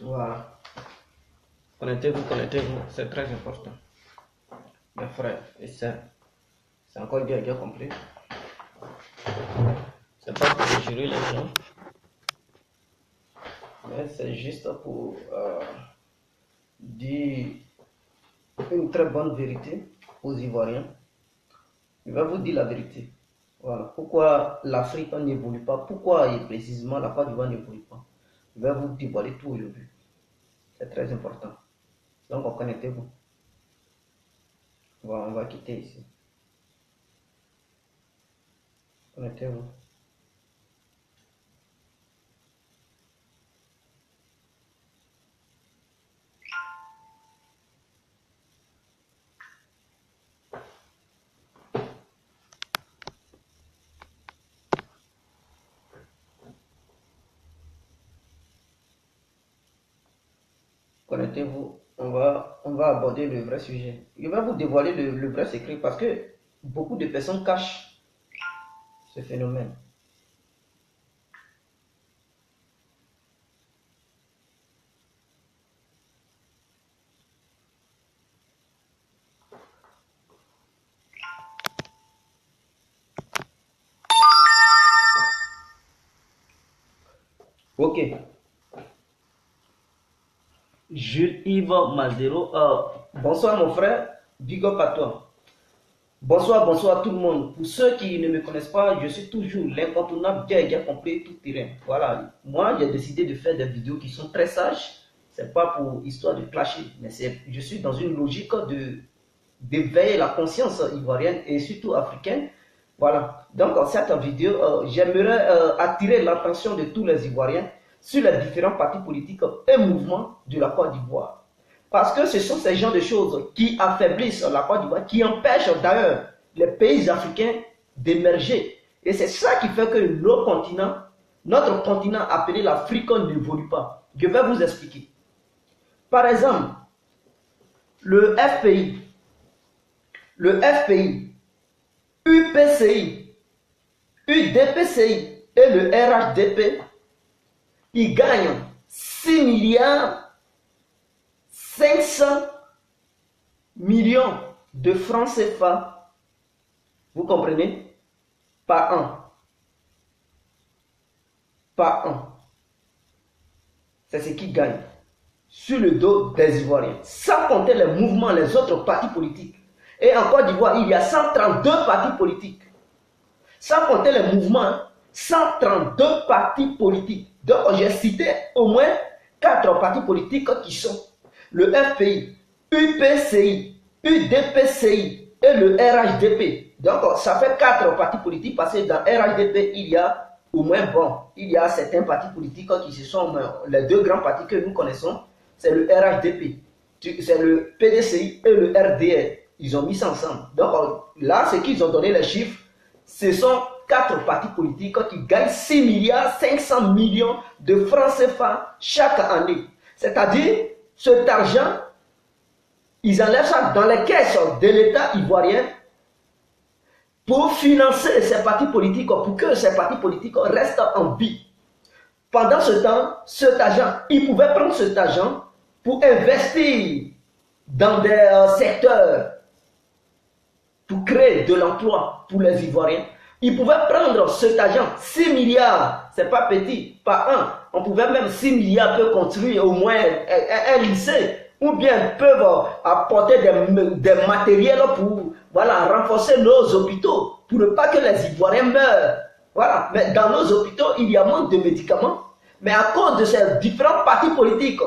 Voilà. Connectez-vous, c'est très important. Mes frères et sœurs, c'est encore bien compris. C'est pas pour jurer les gens, mais c'est juste pour dire une très bonne vérité aux Ivoiriens. Je vais vous dire la vérité. Voilà. Pourquoi l'Afrique n'évolue pas, pourquoi et précisément la Côte d'Ivoire n'évolue pas. Je vais vous dévoiler tout aujourd'hui. C'est très important. Donc, connectez-vous. Voilà, on va quitter ici. Connectez-vous. Connectez-vous, on va aborder le vrai sujet. Je vais vous dévoiler le vrai secret parce que beaucoup de personnes cachent ce phénomène. Ok. Jules-Yves Mazero. Bonsoir mon frère, big up à toi. Bonsoir tout le monde. Pour ceux qui ne me connaissent pas, je suis toujours l'incontournable bien compris tout terrain. Voilà, moi j'ai décidé de faire des vidéos qui sont très sages. C'est pas pour histoire de clasher, mais je suis dans une logique d'éveiller la conscience ivoirienne et surtout africaine. Voilà, donc dans cette vidéo, j'aimerais attirer l'attention de tous les Ivoiriens sur les différents partis politiques et mouvements de la Côte d'Ivoire. Parce que ce sont ces genres de choses qui affaiblissent la Côte d'Ivoire, qui empêchent d'ailleurs les pays africains d'émerger. Et c'est ça qui fait que notre continent appelé l'Afrique n'évolue pas. Je vais vous expliquer. Par exemple, le FPI, UPCI, UDPCI et le RHDP, ils gagnent 6 milliards 500 millions de francs CFA, vous comprenez, par an. C'est ce qu'ils gagnent sur le dos des Ivoiriens, sans compter les mouvements, les autres partis politiques. Et en Côte d'Ivoire, il y a 132 partis politiques. Sans compter les mouvements, 132 partis politiques. Donc, j'ai cité au moins 4 partis politiques qui sont le FPI, UPCI, UDPCI et le RHDP. Donc, ça fait 4 partis politiques parce que dans RHDP, il y a au moins, il y a certains partis politiques qui se sont, les deux grands partis que nous connaissons, c'est le RHDP, c'est le PDCI et le RDR. Ils ont mis ça ensemble. Donc, là, ce qu'ils ont donné les chiffres, ce sont 4 partis politiques qui gagnent 6 milliards 500 millions de francs CFA chaque année. C'est-à-dire, cet argent, ils enlèvent ça dans les caisses de l'État ivoirien pour financer ces partis politiques, pour que ces partis politiques restent en vie. Pendant ce temps, cet argent, ils pouvaient prendre cet argent pour investir dans des secteurs, pour créer de l'emploi pour les Ivoiriens. Ils pouvaient prendre cet argent, 6 milliards, c'est pas petit, par an. On pouvait même 6 milliards peuvent construire au moins un lycée, ou bien peuvent apporter des matériels pour renforcer nos hôpitaux, pour ne pas que les Ivoiriens meurent. Voilà. Mais dans nos hôpitaux, il y a manque de médicaments. Mais à cause de ces différents partis politiques,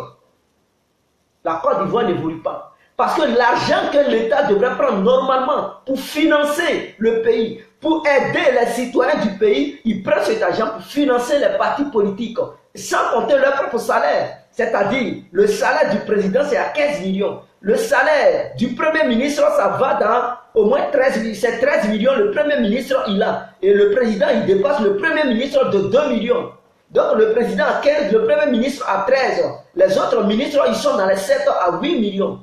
la Côte d'Ivoire n'évolue pas. Parce que l'argent que l'État devrait prendre normalement pour financer le pays, pour aider les citoyens du pays, il prend cet argent pour financer les partis politiques, sans compter leur propre salaire. C'est-à-dire, le salaire du président, c'est à 15 millions. Le salaire du premier ministre, ça va dans au moins 13 millions. C'est 13 millions, le premier ministre, il a. Et le président, il dépasse le premier ministre de 2 millions. Donc, le président a 15, le premier ministre a 13. Les autres ministres, ils sont dans les 7 à 8 millions.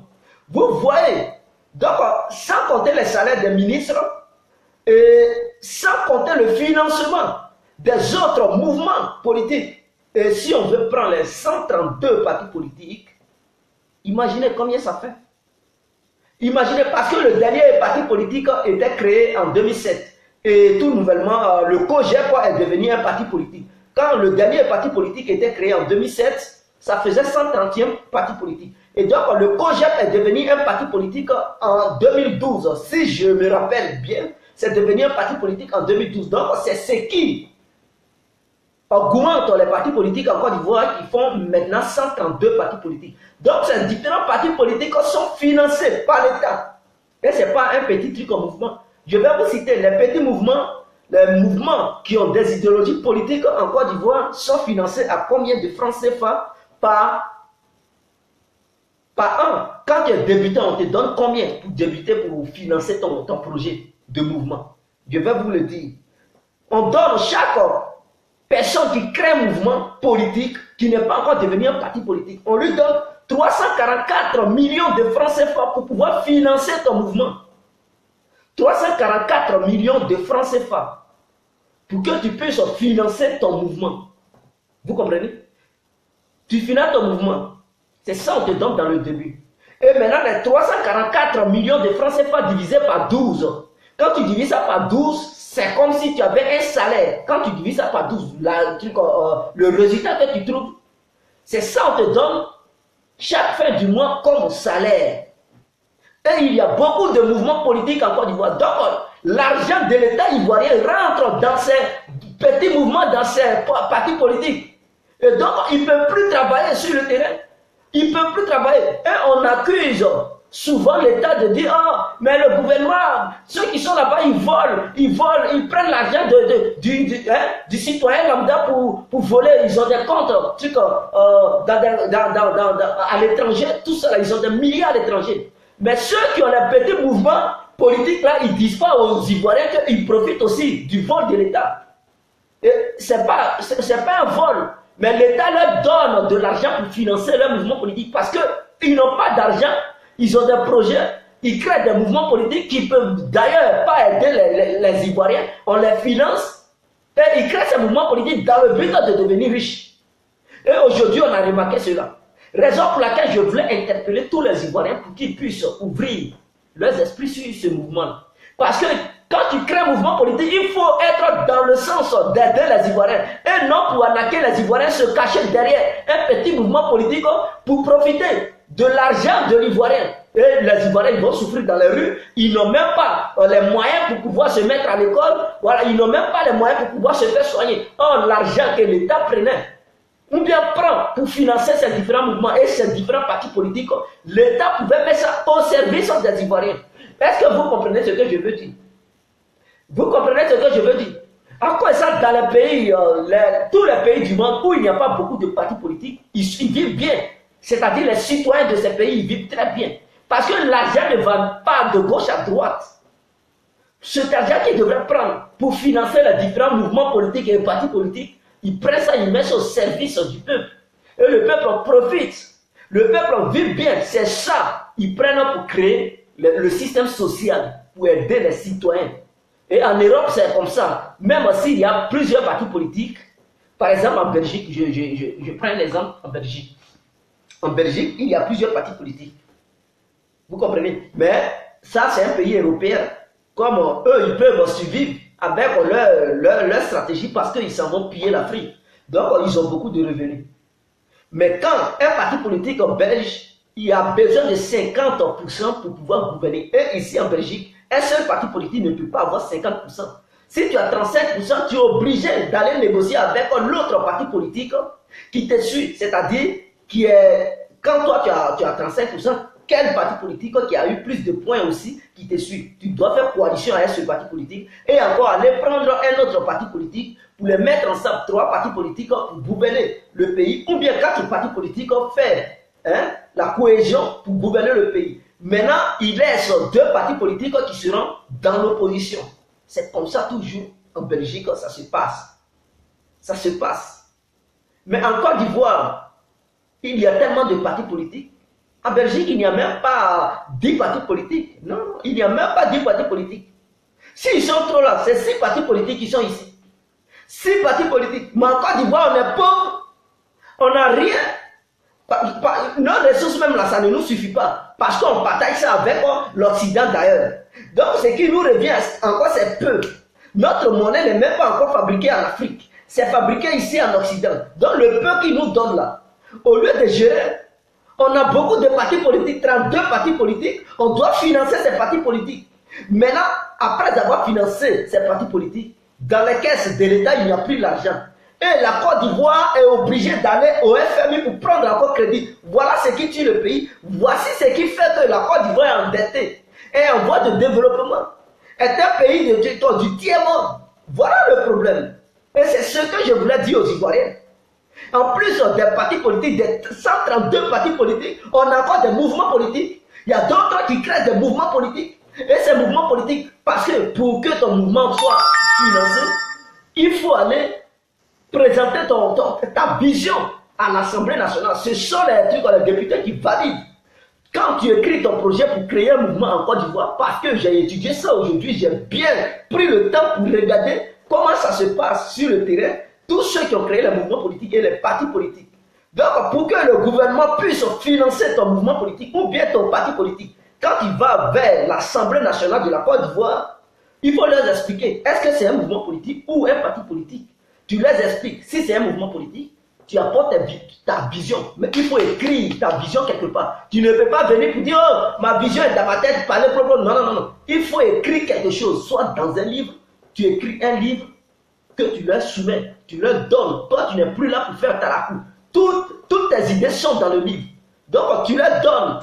Vous voyez, donc sans compter les salaires des ministres et sans compter le financement des autres mouvements politiques, Et si on veut prendre les 132 partis politiques, imaginez combien ça fait. Imaginez, parce que le dernier parti politique était créé en 2007. Et tout nouvellement, le COGEP est devenu un parti politique. Quand le dernier parti politique était créé en 2007, ça faisait 130e parti politique. Et donc, le COGEP est devenu un parti politique en 2012. Si je me rappelle bien, c'est devenu un parti politique en 2012. Donc, c'est ce qui augmente les partis politiques en Côte d'Ivoire qui font maintenant 132 partis politiques. Donc, ces différents partis politiques sont financés par l'État. Et ce n'est pas un petit truc en mouvement. Je vais vous citer les petits mouvements. Les mouvements qui ont des idéologies politiques en Côte d'Ivoire sont financés à combien de francs CFA par an? Quand tu es débutant, on te donne combien pour débuter, pour financer ton projet de mouvement? Je vais vous le dire. On donne chaque personne qui crée un mouvement politique, qui n'est pas encore devenu un parti politique, on lui donne 344 millions de francs CFA pour pouvoir financer ton mouvement. 344 millions de francs CFA pour que tu puisses financer ton mouvement. Vous comprenez? Tu finances ton mouvement. C'est ça qu'on te donne dans le début. Et maintenant, les 344 millions de francs CFA divisés par 12. Quand tu divises ça par 12, c'est comme si tu avais un salaire. Quand tu divises ça par 12, le résultat que tu trouves, c'est ça qu'on te donne chaque fin du mois comme salaire. Et il y a beaucoup de mouvements politiques en Côte d'Ivoire. Donc, l'argent de l'État ivoirien rentre dans ces petits mouvements, dans ces partis politiques. Et donc, ils ne peuvent plus travailler sur le terrain. Ils ne peuvent plus travailler. Et on accuse souvent l'État de dire, oh, mais le gouvernement, ceux qui sont là-bas, ils volent, ils prennent l'argent du citoyen lambda pour voler. Ils ont des comptes à l'étranger, tout ça, ils ont des milliards à l'étranger. Mais ceux qui ont les petits mouvements politiques là, ils ne disent pas aux Ivoiriens qu'ils profitent aussi du vol de l'État. Ce n'est pas un vol, mais l'État leur donne de l'argent pour financer leur mouvement politique parce qu'ils n'ont pas d'argent, ils ont des projets, ils créent des mouvements politiques qui ne peuvent d'ailleurs pas aider les Ivoiriens, on les finance et ils créent ces mouvements politiques dans le but de devenir riches. Et aujourd'hui, on a remarqué cela. Raison pour laquelle je voulais interpeller tous les Ivoiriens pour qu'ils puissent ouvrir leurs esprits sur ce mouvement. Parce que quand tu crées un mouvement politique, il faut être dans le sens d'aider les Ivoiriens. Et non pour arnaquer les Ivoiriens, se cacher derrière un petit mouvement politique pour profiter de l'argent de l'Ivoirien. Et les Ivoiriens ils vont souffrir dans les rues. Ils n'ont même pas les moyens pour pouvoir se mettre à l'école. Voilà, ils n'ont même pas les moyens pour pouvoir se faire soigner. Or, l'argent que l'État prenait, ou bien prend pour financer ces différents mouvements et ces différents partis politiques, l'État pouvait mettre ça au service des Ivoiriens. Est-ce que vous comprenez ce que je veux dire? Vous comprenez ce que je veux dire? À quoi ça, dans les pays, tous les pays du monde où il n'y a pas beaucoup de partis politiques, ils vivent bien. C'est-à-dire les citoyens de ces pays, ils vivent très bien. Parce que l'argent ne va pas de gauche à droite. Cet argent qu'ils devraient prendre pour financer les différents mouvements politiques et les partis politiques, ils prennent ça, ils mettent ça au service du peuple. Et le peuple en profite. Le peuple vit bien. C'est ça. Ils prennent pour créer le système social, pour aider les citoyens. Et en Europe, c'est comme ça. Même s'il y a plusieurs partis politiques, par exemple en Belgique, je prends un exemple en Belgique. En Belgique, il y a plusieurs partis politiques. Vous comprenez? Mais ça, c'est un pays européen. Comme eux, ils peuvent survivre avec leur stratégie parce qu'ils s'en vont piller l'Afrique. Donc, ils ont beaucoup de revenus. Mais quand un parti politique en Belge, il a besoin de 50% pour pouvoir gouverner. Et ici en Belgique, un seul parti politique ne peut pas avoir 50%. Si tu as 35%, tu es obligé d'aller négocier avec l'autre parti politique qui te suit. C'est-à-dire, quand toi tu as 35%, quel parti politique qui a eu plus de points aussi qui te suit. Tu dois faire coalition avec ce parti politique et encore aller prendre un autre parti politique pour les mettre ensemble, 3 partis politiques pour gouverner le pays, ou bien 4 partis politiques faire la cohésion pour gouverner le pays. Maintenant, il laisse 2 partis politiques qui seront dans l'opposition. C'est comme ça toujours en Belgique, ça se passe. Ça se passe. Mais en Côte d'Ivoire, il y a tellement de partis politiques. En Belgique, il n'y a même pas 10 partis politiques. Non, il n'y a même pas 10 partis politiques. S'ils sont trop là, c'est 6 partis politiques qui sont ici. 6 partis politiques. Mais en Côte d'Ivoire, on est pauvre. On n'a rien. Nos ressources même là, ça ne nous suffit pas. Parce qu'on partage ça avec l'Occident d'ailleurs. Donc ce qui nous revient encore, c'est peu. Notre monnaie n'est même pas encore fabriquée en Afrique. C'est fabriqué ici en Occident. Donc le peu qu'ils nous donnent là, au lieu de gérer, on a beaucoup de partis politiques, 32 partis politiques, on doit financer ces partis politiques. Maintenant, après avoir financé ces partis politiques, dans les caisses de l'État, il n'y a plus d'argent. Et la Côte d'Ivoire est obligée d'aller au FMI pour prendre encore crédit. Voilà ce qui tue le pays. Voici ce qui fait que la Côte d'Ivoire est endettée et en voie de développement. Est un pays du tiers-monde. Voilà le problème. Et c'est ce que je voulais dire aux Ivoiriens. En plus des partis politiques, des 132 partis politiques, on a encore des mouvements politiques. Il y a d'autres qui créent des mouvements politiques. Et ces mouvements politiques, parce que pour que ton mouvement soit financé, il faut aller présenter ta vision à l'Assemblée nationale. Ce sont les députés qui valident. Quand tu écris ton projet pour créer un mouvement en Côte d'Ivoire, parce que j'ai étudié ça aujourd'hui, j'ai bien pris le temps pour regarder comment ça se passe sur le terrain, tous ceux qui ont créé les mouvements politiques et les partis politiques. Donc, pour que le gouvernement puisse financer ton mouvement politique ou bien ton parti politique, quand il va vers l'Assemblée nationale de la Côte d'Ivoire, il faut leur expliquer, est-ce que c'est un mouvement politique ou un parti politique? Tu leur expliques, si c'est un mouvement politique, tu apportes ta vision, mais il faut écrire ta vision quelque part. Tu ne peux pas venir pour dire, oh, ma vision est dans ma tête, parler propre. Non, non, non, non. Il faut écrire quelque chose, soit dans un livre, tu écris un livre que tu leur soumets, tu leur donnes. Toi, tu n'es plus là pour faire talakou. Toutes tes idées sont dans le livre. Donc, tu leur donnes.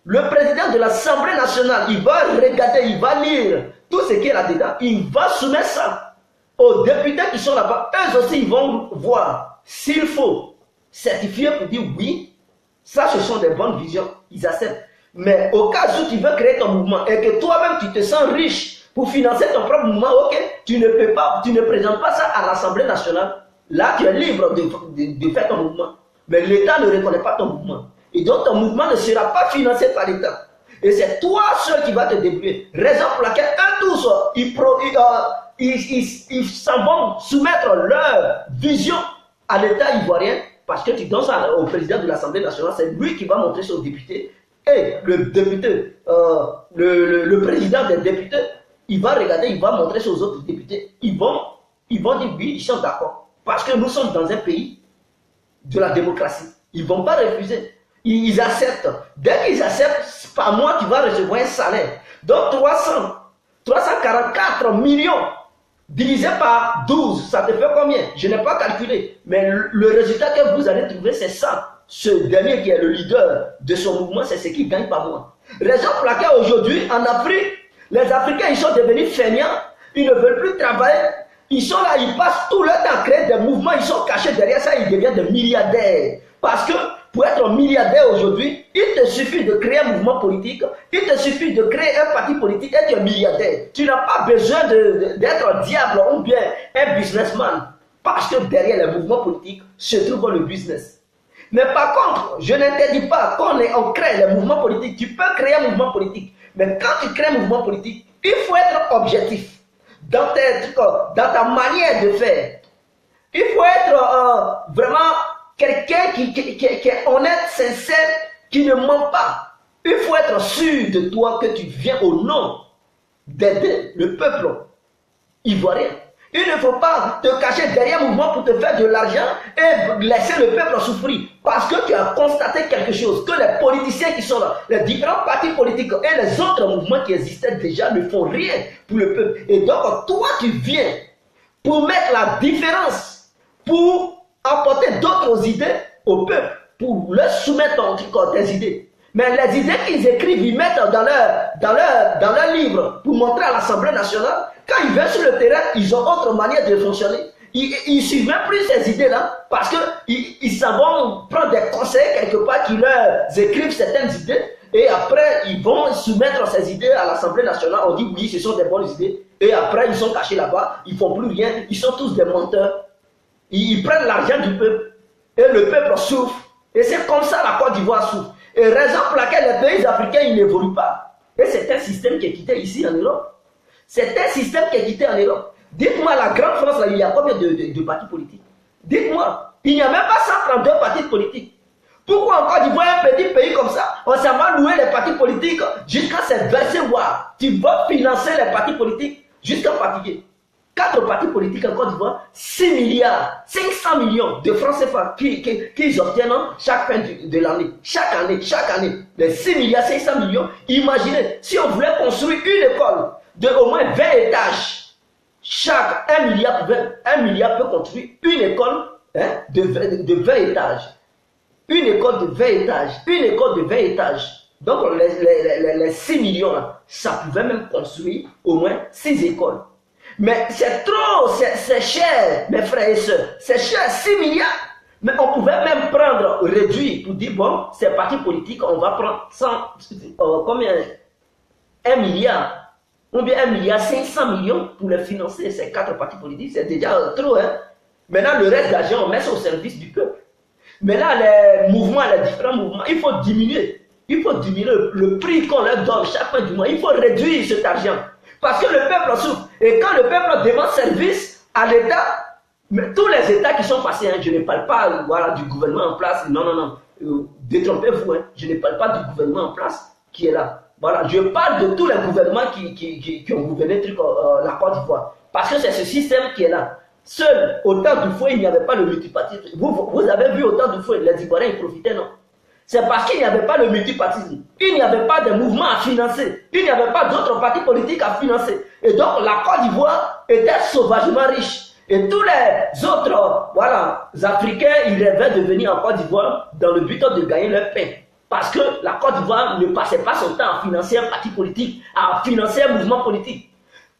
Le président de l'Assemblée nationale, il va regarder, il va lire tout ce qu'il y a là-dedans. Il va soumettre ça aux députés qui sont là-bas. Eux aussi, ils vont voir s'il faut certifier pour dire oui, ça, ce sont des bonnes visions. Ils acceptent. Mais au cas où tu veux créer ton mouvement et que toi-même, tu te sens riche pour financer ton propre mouvement, ok, tu ne peux pas, tu ne présentes pas ça à l'Assemblée nationale. Là, tu es libre de faire ton mouvement. Mais l'État ne reconnaît pas ton mouvement. Et donc, ton mouvement ne sera pas financé par l'État. Et c'est toi seul qui vas te débrouiller. Raison pour laquelle eux tous, ils s'en vont soumettre leur vision à l'État ivoirien, parce que tu donnes ça au président de l'Assemblée nationale, c'est lui qui va montrer ça aux députés. Et le député, le président des députés, il va regarder, il va montrer ça aux autres députés. Ils vont dire oui, ils sont d'accord. Parce que nous sommes dans un pays de la démocratie. Ils ne vont pas refuser. Ils acceptent. Dès qu'ils acceptent, par mois, tu vas recevoir un salaire. Donc 344 millions divisé par 12, ça te fait combien? Je n'ai pas calculé. Mais le résultat que vous allez trouver, c'est ça. Ce dernier qui est le leader de son mouvement, c'est ce qu'il gagne par mois. Raison pour laquelle aujourd'hui, en Afrique, les Africains, ils sont devenus feignants. Ils ne veulent plus travailler. Ils sont là, ils passent tout leur temps à créer des mouvements. Ils sont cachés derrière ça, ils deviennent des milliardaires. Parce que pour être milliardaire aujourd'hui, il te suffit de créer un mouvement politique, il te suffit de créer un parti politique et tu es milliardaire. Tu n'as pas besoin d'être un diable ou bien un businessman. Parce que derrière les mouvements politiques se trouve le business. Mais par contre, je n'interdis pas qu'on crée les mouvements politiques. Tu peux créer un mouvement politique. Mais quand tu crées un mouvement politique, il faut être objectif dans ta manière de faire. Il faut être vraiment quelqu'un qui est honnête, sincère, qui ne ment pas. Il faut être sûr de toi que tu viens au nom d'aider le peuple ivoirien. Il ne faut pas te cacher derrière un mouvement pour te faire de l'argent et laisser le peuple souffrir. Parce que tu as constaté quelque chose, que les politiciens qui sont là, les différents partis politiques et les autres mouvements qui existaient déjà ne font rien pour le peuple. Et donc, toi, tu viens pour mettre la différence, pour apporter d'autres idées au peuple, pour leur soumettre tes idées. Mais les idées qu'ils écrivent, ils mettent dans leur livre pour montrer à l'Assemblée nationale. Quand ils viennent sur le terrain, ils ont autre manière de fonctionner. Ils ne suivent même plus ces idées-là parce qu'ils s'en vont prendre des conseils quelque part qui leur écrivent certaines idées et après ils vont soumettre ces idées à l'Assemblée nationale. On dit oui, ce sont des bonnes idées et après ils sont cachés là-bas, ils ne font plus rien, ils sont tous des menteurs. Ils prennent l'argent du peuple et le peuple souffre. Et c'est comme ça la Côte d'Ivoire souffre. Et raison pour laquelle les pays africains ils n'évoluent pas. Et c'est un système qui est quitté ici en Europe. C'est un système qui est quitté en Europe. Dites-moi, la grande France, là, il y a combien de partis politiques? Dites-moi. Il n'y a même pas 132 partis politiques. Pourquoi en Côte d'Ivoire, un petit pays comme ça, on s'en va louer les partis politiques jusqu'à se verser voir. Tu vas financer les partis politiques jusqu'à fatiguer. 4 partis politiques en Côte d'Ivoire, 6 milliards, 500 millions de francs CFA qu'ils obtiennent chaque fin de l'année. Chaque année. Les 6 milliards, 500 millions. Imaginez, si on voulait construire une école de au moins 20 étages, chaque 1 milliard peut construire une école de 20 étages. Une école de 20 étages. Donc les 6 millions, là, ça pouvait même construire au moins 6 écoles. Mais c'est trop, c'est cher, mes frères et sœurs. C'est cher, 6 milliards. Mais on pouvait même prendre, réduire, pour dire, bon, ces partis politiques, on va prendre combien 1 milliard. Ou bien 1 milliard 500 millions pour les financer, ces 4 partis politiques, c'est déjà trop. Hein? Maintenant, le reste d'argent, on met ça au service du peuple. Maintenant, les mouvements, les différents mouvements, il faut diminuer. Il faut diminuer le prix qu'on leur donne chaque fin du mois. Il faut réduire cet argent. Parce que le peuple souffre. Et quand le peuple demande service à l'État, mais tous les États qui sont passés, hein, je ne parle pas voilà, du gouvernement en place, non, détrompez-vous, hein, je ne parle pas du gouvernement en place qui est là. Voilà, je parle de tous les gouvernements qui ont gouverné la Côte d'Ivoire. Parce que c'est ce système qui est là. Seul, au temps du fouet, il n'y avait pas le multipartisme. Vous avez vu au temps du fouet, les Ivoiriens ils profitaient, non? C'est parce qu'il n'y avait pas le multipartisme. Il n'y avait pas de mouvement à financer. Il n'y avait pas d'autres partis politiques à financer. Et donc, la Côte d'Ivoire était sauvagement riche. Et tous les autres, voilà, Africains, ils rêvaient de venir en Côte d'Ivoire dans le but de gagner leur pain. Parce que la Côte d'Ivoire ne passait pas son temps à financer un parti politique, à financer un mouvement politique.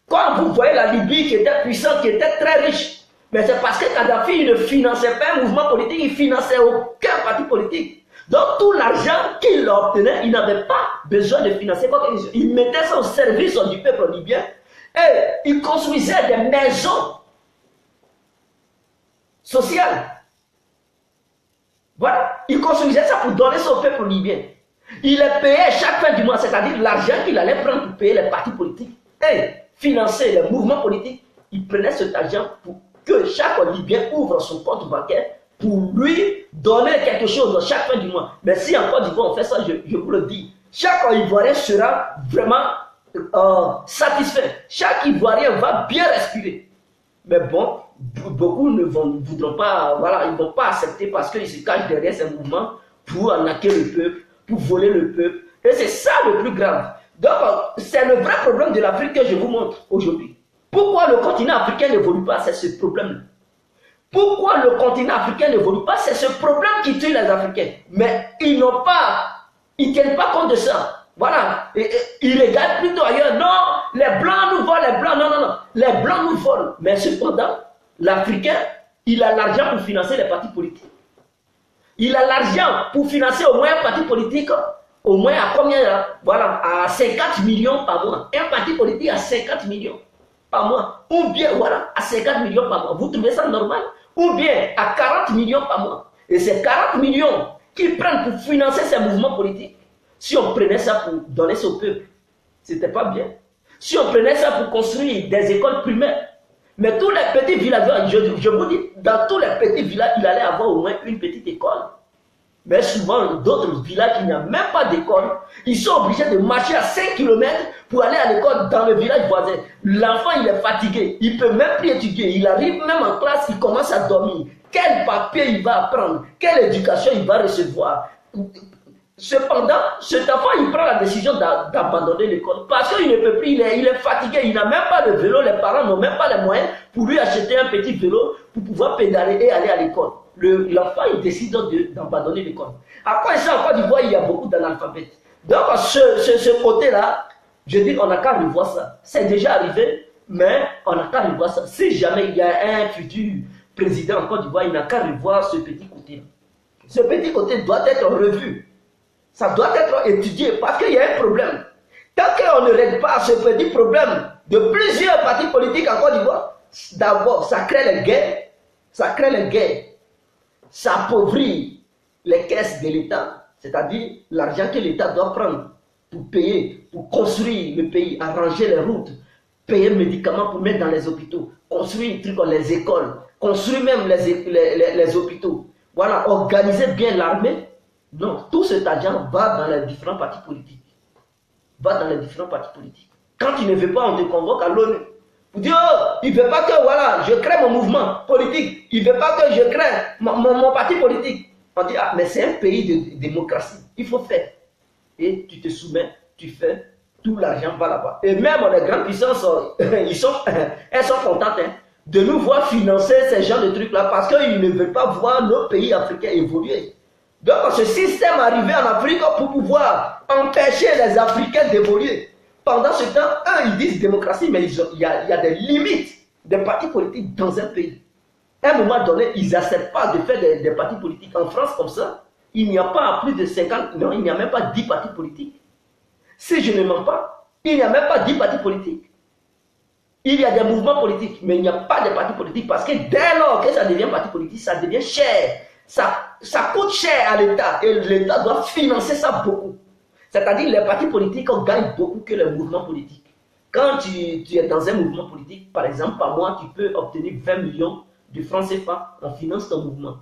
Quand vous voyez la Libye qui était puissante, qui était très riche, mais c'est parce que Kadhafi ne finançait pas un mouvement politique, il ne finançait aucun parti politique. Donc tout l'argent qu'il obtenait, il n'avait pas besoin de financer quoi que ce soit. Il mettait ça au service du peuple libyen et il construisait des maisons sociales. Voilà, il construisait ça pour donner ça au peuple libyen. Il les payait chaque fin du mois, c'est-à-dire l'argent qu'il allait prendre pour payer les partis politiques et financer les mouvements politiques. Il prenait cet argent pour que chaque Libyen ouvre son compte bancaire pour lui donner quelque chose chaque fin du mois. Mais si en Côte d'Ivoire on fait ça, je vous le dis, chaque Ivoirien sera vraiment satisfait. Chaque Ivoirien va bien respirer. Mais bon, beaucoup ne voudront pas, voilà, ils ne vont pas accepter parce qu'ils se cachent derrière ces mouvements pour arnaquer le peuple, pour voler le peuple. Et c'est ça le plus grave. Donc, c'est le vrai problème de l'Afrique que je vous montre aujourd'hui. Pourquoi le continent africain n'évolue pas? C'est ce problème-là. Pourquoi le continent africain n'évolue pas? C'est ce problème qui tue les Africains. Mais ils n'ont pas, ils ne tiennent pas compte de ça. Voilà. Ils regardent plutôt ailleurs. Non, les Blancs nous volent, les Blancs. Non. Les Blancs nous volent. Mais cependant, l'Africain, il a l'argent pour financer les partis politiques. Il a l'argent pour financer au moins un parti politique, au moins à combien là? Voilà, à 50 millions par mois. Un parti politique à 50 millions par mois. Ou bien, voilà, à 50 millions par mois. Vous trouvez ça normal? Ou bien à 40 millions par mois. Et ces 40 millions qu'ils prennent pour financer ces mouvements politiques, si on prenait ça pour donner ça au peuple, c'était pas bien. Si on prenait ça pour construire des écoles primaires, mais tous les petits villages, je vous dis, dans tous les petits villages, il allait avoir au moins une petite école. Mais souvent, d'autres villages, il n'y a même pas d'école. Ils sont obligés de marcher à 5 km pour aller à l'école dans le village voisin. L'enfant, il est fatigué. Il ne peut même plus étudier. Il arrive même en classe, il commence à dormir. Quel papier il va apprendre? Quelle éducation il va recevoir? Cependant, cet enfant, il prend la décision d'abandonner l'école parce qu'il ne peut plus, il est fatigué, il n'a même pas de vélo, les parents n'ont même pas les moyens pour lui acheter un petit vélo pour pouvoir pédaler et aller à l'école. L'enfant, il décide d'abandonner l'école. Après ça, en Côte d'Ivoire, il y a beaucoup d'analphabètes. Donc, ce côté-là, je dis, on n'a qu'à revoir ça. C'est déjà arrivé, mais on n'a qu'à revoir ça. Si jamais il y a un futur président en Côte d'Ivoire, il n'a qu'à revoir ce petit côté-là. Ce petit côté doit être revu. Ça doit être étudié parce qu'il y a un problème. Tant qu'on ne règle pas ce petit problème de plusieurs partis politiques en Côte d'Ivoire, d'abord, ça crée les guerres. Ça crée les guerres. Ça appauvrit les caisses de l'État. C'est-à-dire l'argent que l'État doit prendre pour payer, pour construire le pays, arranger les routes, payer médicaments pour mettre dans les hôpitaux, construire les écoles, construire même les hôpitaux. Voilà, organiser bien l'armée. Non, tout cet argent va dans les différents partis politiques. Va dans les différents partis politiques. Quand tu ne veux pas, on te convoque à l'ONU. Vous dites, oh, il ne veut pas que, voilà, je crée mon mouvement politique. Il ne veut pas que je crée mon parti politique. On dit, ah, mais c'est un pays de démocratie. Il faut faire. Et tu te soumets, tu fais, tout l'argent va là-bas. Et même les grandes puissances, elles sont contentes de nous voir financer ces genres de trucs-là parce qu'ils ne veulent pas voir nos pays africains évoluer. Donc ce système est arrivé en Afrique pour pouvoir empêcher les Africains d'évoluer. Pendant ce temps, eux, ils disent démocratie, mais il y a des limites des partis politiques dans un pays. À un moment donné, ils n'acceptent pas de faire des partis politiques. En France, comme ça, il n'y a pas plus de 50, non, il n'y a même pas 10 partis politiques. Si je ne mens pas, il n'y a même pas 10 partis politiques. Il y a des mouvements politiques, mais il n'y a pas de partis politiques parce que dès lors que ça devient parti politique, ça devient cher. Ça coûte cher à l'État et l'État doit financer ça beaucoup. C'est-à-dire les partis politiques gagnent beaucoup que les mouvements politiques. Quand tu es dans un mouvement politique, par exemple, par mois, tu peux obtenir 20 millions de francs CFA, on finance ton mouvement.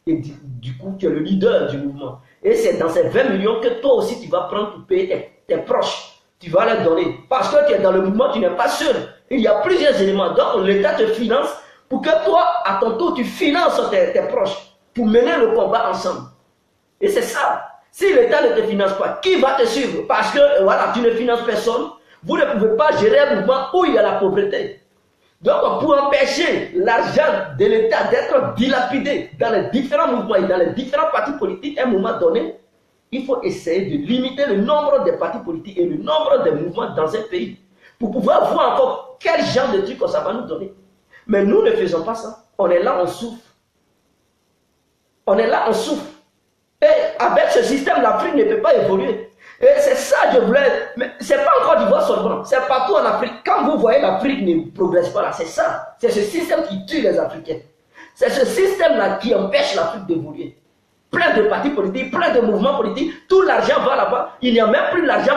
Et du coup, tu es le leader du mouvement. Et c'est dans ces 20 millions que toi aussi, tu vas prendre pour payer tes proches. Tu vas leur donner. Parce que tu es dans le mouvement, tu n'es pas seul. Il y a plusieurs éléments. Donc, l'État te finance pour que toi, à ton tour, tu finances tes proches pour mener le combat ensemble. Et c'est ça. Si l'État ne te finance pas, qui va te suivre? Parce que, voilà, tu ne finances personne. Vous ne pouvez pas gérer un mouvement où il y a la pauvreté. Donc, pour empêcher l'argent de l'État d'être dilapidé dans les différents mouvements et dans les différents partis politiques, à un moment donné, il faut essayer de limiter le nombre des partis politiques et le nombre de mouvements dans un pays pour pouvoir voir encore quel genre de trucs ça va nous donner. Mais nous ne faisons pas ça. On est là, on souffre. On est là, on souffre. Et avec ce système, l'Afrique ne peut pas évoluer. Et c'est ça que je voulais. Mais ce n'est pas encore d'Ivoire seulement. C'est partout en Afrique. Quand vous voyez l'Afrique ne progresse pas là, c'est ça. C'est ce système qui tue les Africains. C'est ce système-là qui empêche l'Afrique d'évoluer. Plein de partis politiques, plein de mouvements politiques, tout l'argent va là-bas. Il n'y a même plus d'argent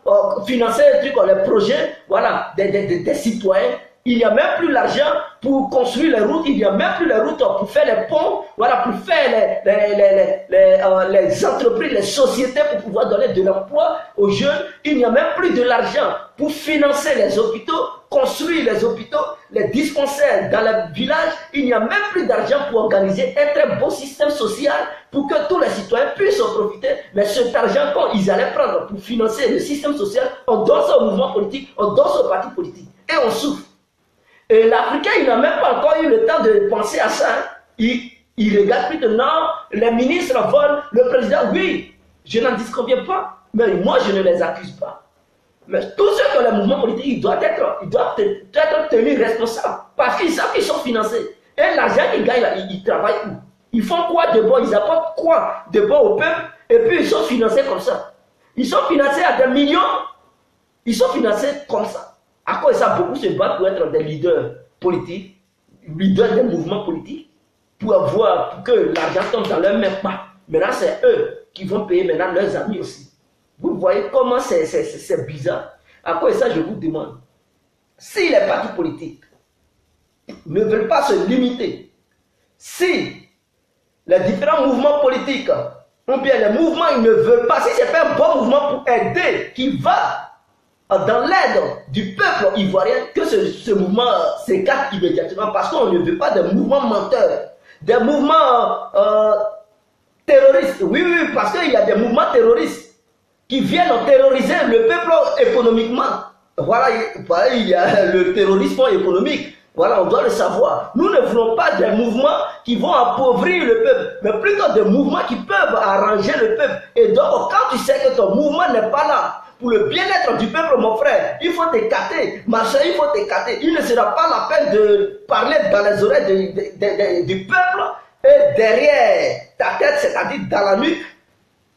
pour financer les projets, voilà, des citoyens. Il n'y a même plus l'argent pour construire les routes, il n'y a même plus les routes pour faire les ponts, voilà, pour faire les entreprises, les sociétés pour pouvoir donner de l'emploi aux jeunes. Il n'y a même plus de l'argent pour financer les hôpitaux, construire les hôpitaux, les dispensaires dans les villages. Il n'y a même plus d'argent pour organiser un très beau système social pour que tous les citoyens puissent en profiter. Mais cet argent, quand ils allaient prendre pour financer le système social, on donne ça au mouvement politique, on donne ça au parti politique et on souffre. Et l'Africain, il n'a même pas encore eu le temps de penser à ça. Il regarde plus de non, les ministres volent, le président, oui, je n'en disconviens pas, mais moi je ne les accuse pas. Mais tous ceux qui ont le mouvement politique, ils doivent être tenus responsables parce qu'ils savent qu'ils sont financés. Et l'argent qu'ils gagnent là, ils travaillent où? Ils font quoi de bon? Ils apportent quoi de bon au peuple? Et puis ils sont financés comme ça. Ils sont financés à des millions. Ils sont financés comme ça. À cause de ça, beaucoup se battent pour être des leaders politiques, leaders des mouvements politiques, pour que l'argent tombe dans leurs mains. Maintenant, c'est eux qui vont payer maintenant leurs amis aussi. Vous voyez comment c'est bizarre. À cause de ça, je vous demande, si les partis politiques ne veulent pas se limiter, si les différents mouvements politiques, ou bien les mouvements, ils ne veulent pas, si ce n'est pas un bon mouvement pour aider, qui va dans l'aide du peuple ivoirien, que ce mouvement s'écarte immédiatement, parce qu'on ne veut pas des mouvements menteurs, des mouvements terroristes. Oui, parce qu'il y a des mouvements terroristes qui viennent terroriser le peuple économiquement. Voilà, il y a le terrorisme économique. Voilà, on doit le savoir. Nous ne voulons pas des mouvements qui vont appauvrir le peuple, mais plutôt des mouvements qui peuvent arranger le peuple. Et donc, quand tu sais que ton mouvement n'est pas là pour le bien-être du peuple, mon frère, il faut t'écarter. Ma soeur, il faut t'écarter. Il ne sera pas la peine de parler dans les oreilles du peuple et derrière ta tête, c'est-à-dire dans la nuque.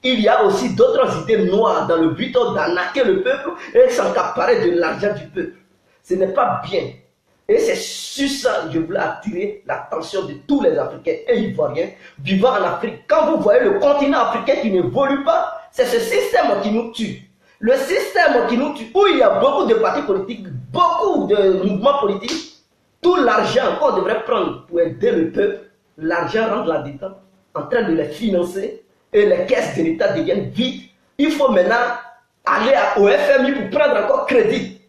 Il y a aussi d'autres idées noires dans le but d'arnaquer le peuple et s'accaparer de l'argent du peuple. Ce n'est pas bien. Et c'est sur ça que je voulais attirer l'attention de tous les Africains et Ivoiriens vivant en Afrique. Quand vous voyez le continent africain qui n'évolue pas, c'est ce système qui nous tue. Le système qui nous tue, où il y a beaucoup de partis politiques beaucoup de mouvements politiques, tout l'argent qu'on devrait prendre pour aider le peuple, l'argent rentre là-dedans, en train de les financer, et les caisses de l'État deviennent vides. Il faut maintenant aller au FMI pour prendre encore crédit.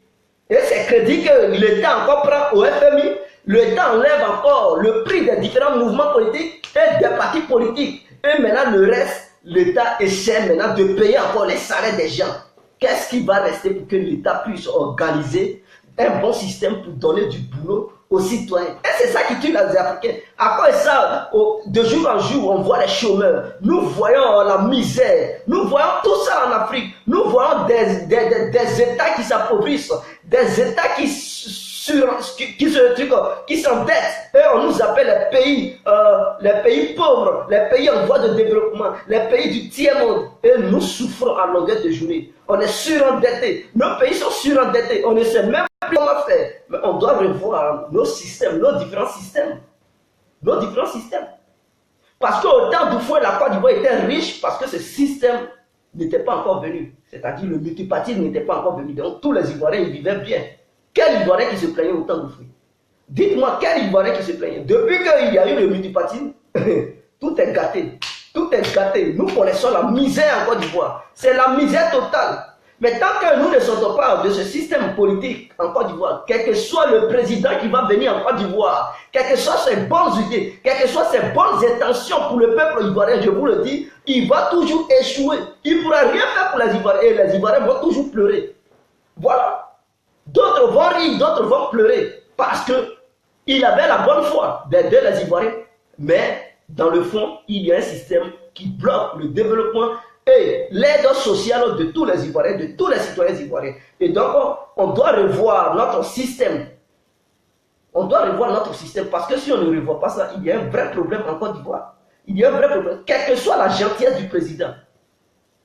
Et ces crédits que l'État encore prend au FMI, l'État enlève encore le prix des différents mouvements politiques et des partis politiques. Et maintenant, le reste, l'État essaie maintenant de payer encore les salaires des gens. Qu'est-ce qui va rester pour que l'État puisse organiser un bon système pour donner du boulot aux citoyens? Et c'est ça qui tue les Africains. À quoi ça, de jour en jour, on voit les chômeurs, nous voyons la misère, nous voyons tout ça en Afrique, nous voyons des États qui s'appauvrissent, des États qui s'endettent, et on nous appelle les pays pauvres, les pays en voie de développement, les pays du tiers monde, et nous souffrons à longueur de journée. On est surendettés, nos pays sont surendettés, on ne sait même plus comment faire. Mais on doit revoir nos systèmes, nos différents systèmes. Nos différents systèmes. Parce qu'au temps d'Houphouët, la Côte d'Ivoire était riche parce que ce système n'était pas encore venu. C'est-à-dire le multipartisme n'était pas encore venu. Donc tous les Ivoiriens ils vivaient bien. Quel Ivoirien qui se plaignait au temps d'Houphouët? Dites-moi quel Ivoirien qui se plaignait. Depuis qu'il y a eu le multipartisme, tout est gâté. Tout est gâté. Nous connaissons la misère en Côte d'Ivoire. C'est la misère totale. Mais tant que nous ne sortons pas de ce système politique en Côte d'Ivoire, quel que soit le président qui va venir en Côte d'Ivoire, quelles que soient ses bonnes idées, quelles que soient ses bonnes intentions pour le peuple ivoirien, je vous le dis, il va toujours échouer. Il ne pourra rien faire pour les Ivoiriens et les Ivoiriens vont toujours pleurer. Voilà. D'autres vont rire, d'autres vont pleurer parce qu'il avait la bonne foi d'aider les Ivoiriens. Mais dans le fond, il y a un système qui bloque le développement et l'aide sociale de tous les Ivoiriens, de tous les citoyens ivoiriens. Et donc, on doit revoir notre système. On doit revoir notre système parce que si on ne revoit pas ça, il y a un vrai problème en Côte d'Ivoire. Il y a un vrai problème. Quelle que soit la gentillesse du président,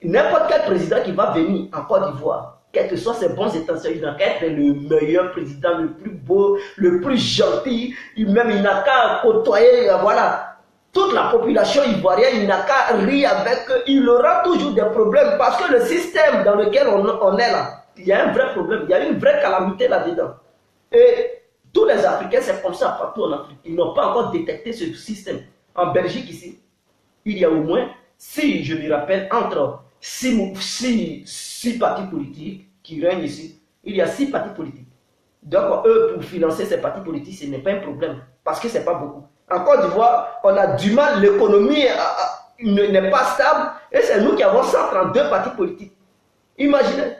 n'importe quel président qui va venir en Côte d'Ivoire, quelles que soient ses bonnes intentions, il n'a qu'à être le meilleur président, le plus beau, le plus gentil, il n'a qu'à côtoyer, voilà. Toute la population ivoirienne, il n'a qu'à rire avec eux, il aura toujours des problèmes parce que le système dans lequel on est là, il y a un vrai problème, il y a une vraie calamité là-dedans. Et tous les Africains, c'est comme ça partout en Afrique. Ils n'ont pas encore détecté ce système. En Belgique ici, il y a au moins, si je me rappelle, entre 6 partis politiques qui règnent ici, il y a 6 partis politiques. Donc eux, pour financer ces partis politiques, ce n'est pas un problème parce que ce n'est pas beaucoup. En Côte d'Ivoire, on a du mal, l'économie n'est pas stable et c'est nous qui avons 132 partis politiques. Imaginez.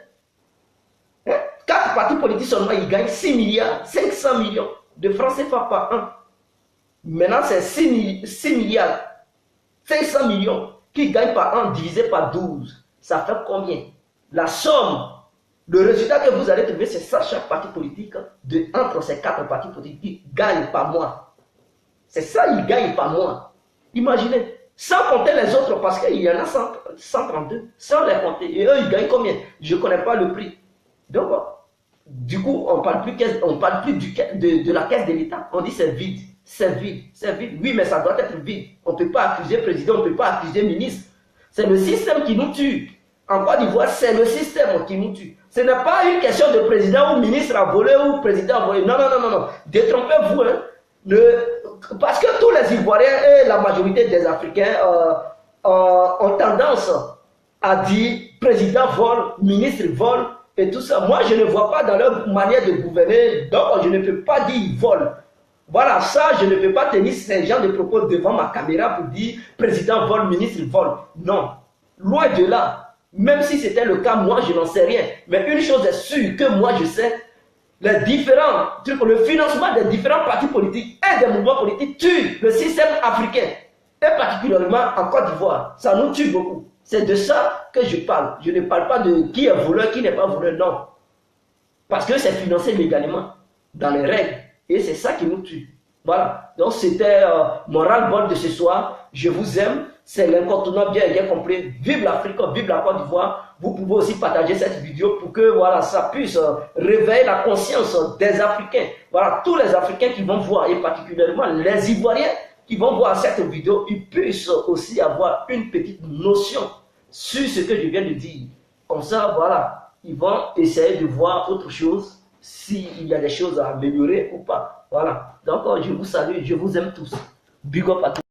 4 partis politiques seulement, ils gagnent 6 milliards, 500 millions de francs CFA par an. Maintenant, c'est 6 milliards, 500 millions qui gagnent par an divisé par 12. Ça fait combien? La somme, le résultat que vous allez trouver, c'est ça, chaque parti politique, entre ces 4 partis politiques, qui gagnent par mois. C'est ça, ils gagnent par mois. Imaginez, sans compter les autres, parce qu'il y en a 132, sans les compter. Et eux, ils gagnent combien? Je ne connais pas le prix. Donc, du coup, on ne parle plus de la caisse de l'État. On dit c'est vide, c'est vide, c'est vide. Oui, mais ça doit être vide. On ne peut pas accuser le président, on ne peut pas accuser le ministre. C'est le système qui nous tue. En Côte d'Ivoire, c'est le système qui nous tue. Ce n'est pas une question de président ou ministre à voler ou président à voler. Non, non, non, non, non. Détrompez-vous, hein. Parce que tous les Ivoiriens et la majorité des Africains ont tendance à dire président vole, ministre vole et tout ça. Moi, je ne vois pas dans leur manière de gouverner, donc je ne peux pas dire ils volent. Voilà, ça, je ne peux pas tenir ces gens de propos devant ma caméra pour dire président vole, ministre vole. Non, loin de là. Même si c'était le cas, moi, je n'en sais rien. Mais une chose est sûre que moi, je sais. Les différents trucs, le financement des différents partis politiques et des mouvements politiques tue le système africain, et particulièrement en Côte d'Ivoire. Ça nous tue beaucoup. C'est de ça que je parle. Je ne parle pas de qui est voleur, qui n'est pas voleur, non. Parce que c'est financé légalement, dans les règles. Et c'est ça qui nous tue. Voilà. Donc c'était mon ras-le-bol de ce soir. Je vous aime. C'est l'incontournable, bien compris. Vive l'Afrique, vive la Côte d'Ivoire. Vous pouvez aussi partager cette vidéo pour que voilà, ça puisse réveiller la conscience des Africains. Voilà, tous les Africains qui vont voir, et particulièrement les Ivoiriens qui vont voir cette vidéo, ils puissent aussi avoir une petite notion sur ce que je viens de dire. Comme ça, voilà, ils vont essayer de voir autre chose s'il y a des choses à améliorer ou pas. Voilà. Donc, je vous salue, je vous aime tous. Big up à tous.